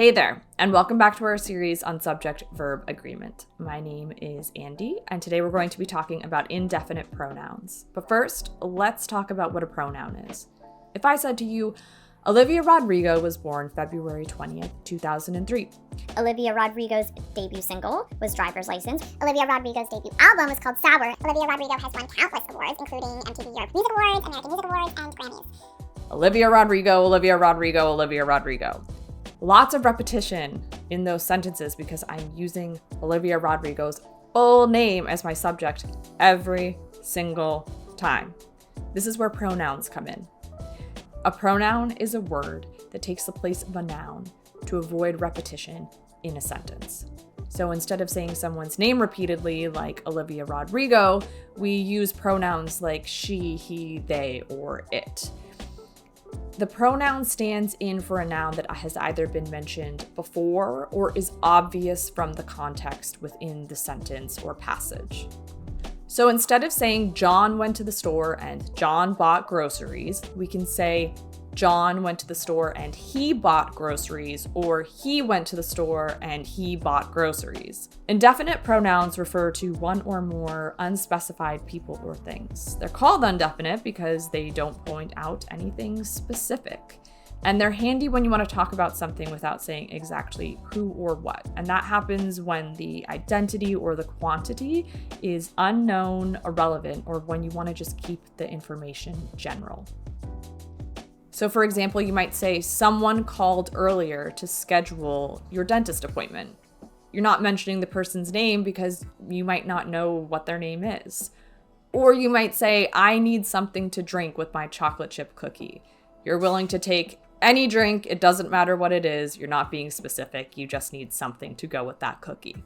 Hey there, and welcome back to our series on subject-verb agreement. My name is Andy, and today we're going to be talking about indefinite pronouns. But first, let's talk about what a pronoun is. If I said to you, Olivia Rodrigo was born February 20th, 2003. Olivia Rodrigo's debut single was Driver's License. Olivia Rodrigo's debut album was called Sour. Olivia Rodrigo has won countless awards, including MTV Europe Music Awards, American Music Awards, and Grammys. Olivia Rodrigo, Olivia Rodrigo, Olivia Rodrigo. Lots of repetition in those sentences because I'm using Olivia Rodrigo's full name as my subject every single time. This is where pronouns come in. A pronoun is a word that takes the place of a noun to avoid repetition in a sentence. So instead of saying someone's name repeatedly, like Olivia Rodrigo, we use pronouns like she, he, they, or it. The pronoun stands in for a noun that has either been mentioned before or is obvious from the context within the sentence or passage. So instead of saying John went to the store and John bought groceries, we can say John went to the store and he bought groceries, or he went to the store and he bought groceries. Indefinite pronouns refer to one or more unspecified people or things. They're called indefinite because they don't point out anything specific. And they're handy when you want to talk about something without saying exactly who or what. And that happens when the identity or the quantity is unknown, irrelevant, or when you want to just keep the information general. So for example, you might say, someone called earlier to schedule your dentist appointment. You're not mentioning the person's name because you might not know what their name is. Or you might say, I need something to drink with my chocolate chip cookie. You're willing to take any drink, it doesn't matter what it is, you're not being specific, you just need something to go with that cookie.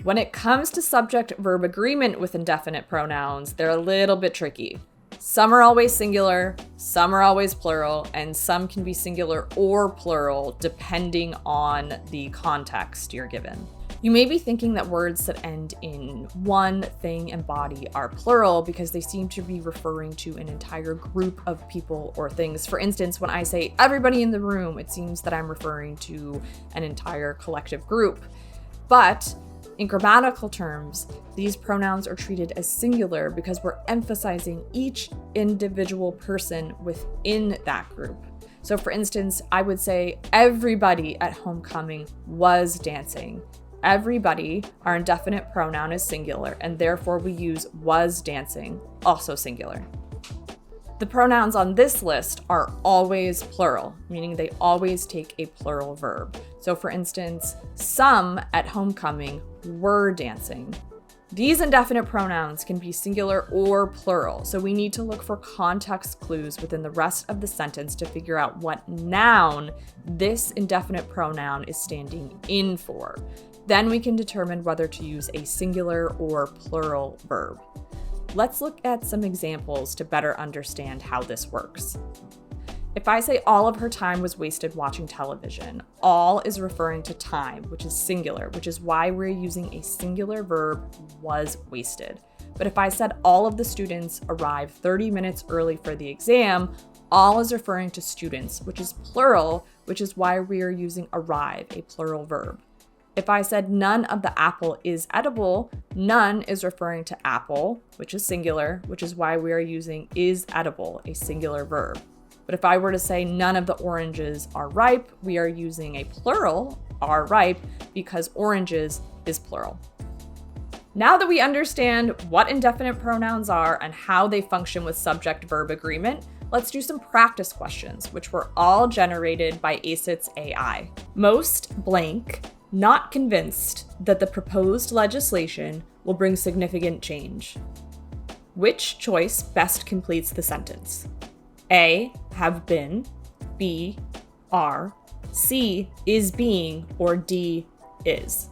When it comes to subject-verb agreement with indefinite pronouns, they're a little bit tricky. Some are always singular, some are always plural, and some can be singular or plural depending on the context you're given. You may be thinking that words that end in one, thing, and body are plural because they seem to be referring to an entire group of people or things. For instance, when I say everybody in the room, it seems that I'm referring to an entire collective group. But in grammatical terms, these pronouns are treated as singular because we're emphasizing each individual person within that group. So for instance, I would say everybody at homecoming was dancing. Everybody, our indefinite pronoun, is singular, and therefore we use was dancing, also singular. The pronouns on this list are always plural, meaning they always take a plural verb. So for instance, some at homecoming were dancing. These indefinite pronouns can be singular or plural, so we need to look for context clues within the rest of the sentence to figure out what noun this indefinite pronoun is standing in for. Then we can determine whether to use a singular or plural verb. Let's look at some examples to better understand how this works. If I say all of her time was wasted watching television, all is referring to time, which is singular, which is why we're using a singular verb, was wasted. But if I said all of the students arrived 30 minutes early for the exam, all is referring to students, which is plural, which is why we are using arrive, a plural verb. If I said none of the apple is edible, none is referring to apple, which is singular, which is why we are using is edible, a singular verb. But if I were to say none of the oranges are ripe, we are using a plural, are ripe, because oranges is plural. Now that we understand what indefinite pronouns are and how they function with subject-verb agreement, let's do some practice questions, which were all generated by AceIt's AI. Most blank, not convinced that the proposed legislation will bring significant change. Which choice best completes the sentence? A, have been, B, are, C, is being, or D, is.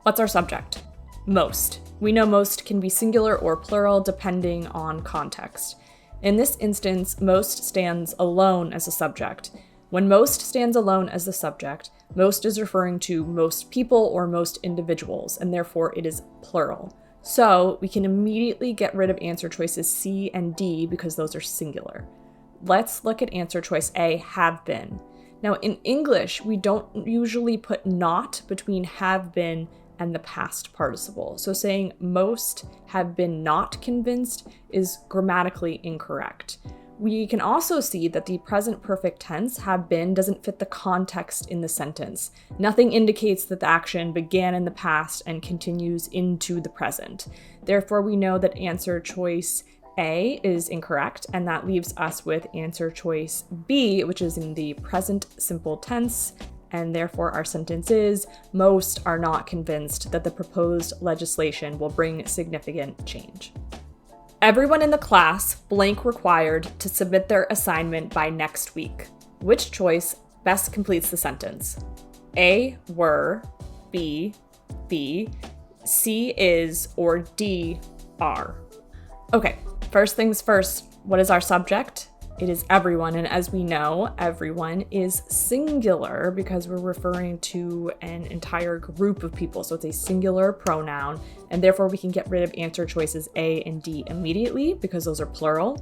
What's our subject? Most. We know most can be singular or plural depending on context. In this instance, most stands alone as a subject. When most stands alone as the subject, most is referring to most people or most individuals, and therefore it is plural. So we can immediately get rid of answer choices C and D because those are singular. Let's look at answer choice A, have been. Now, in English, we don't usually put not between have been and the past participle. So saying most have been not convinced is grammatically incorrect. We can also see that the present perfect tense, have been, doesn't fit the context in the sentence. Nothing indicates that the action began in the past and continues into the present. Therefore, we know that answer choice A is incorrect, and that leaves us with answer choice B, which is in the present simple tense, and therefore our sentence is, most are not convinced that the proposed legislation will bring significant change. Everyone in the class blank required to submit their assignment by next week. Which choice best completes the sentence? A, were, B, be, C is, or D, are. Okay, first things first, what is our subject? It is everyone, and as we know, everyone is singular because we're referring to an entire group of people, so it's a singular pronoun, and therefore we can get rid of answer choices A and D immediately because those are plural.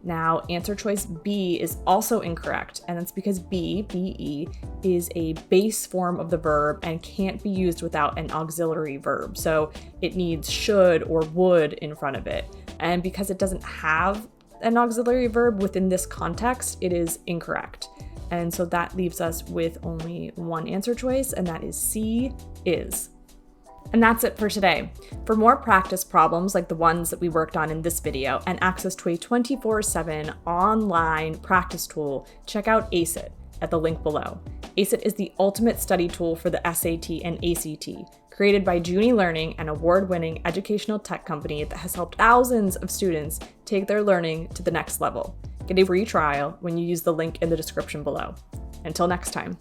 Now, answer choice B is also incorrect, and that's because be, is a base form of the verb and can't be used without an auxiliary verb, so it needs should or would in front of it, and because it doesn't have an auxiliary verb within this context, it is incorrect. And so that leaves us with only one answer choice, and that is C, is. And that's it for today. For more practice problems like the ones that we worked on in this video and access to a 24/7 online practice tool, check out AceIt at the link below. AceIt is the ultimate study tool for the SAT and ACT, created by Juni Learning, an award-winning educational tech company that has helped thousands of students take their learning to the next level. Get a free trial when you use the link in the description below. Until next time.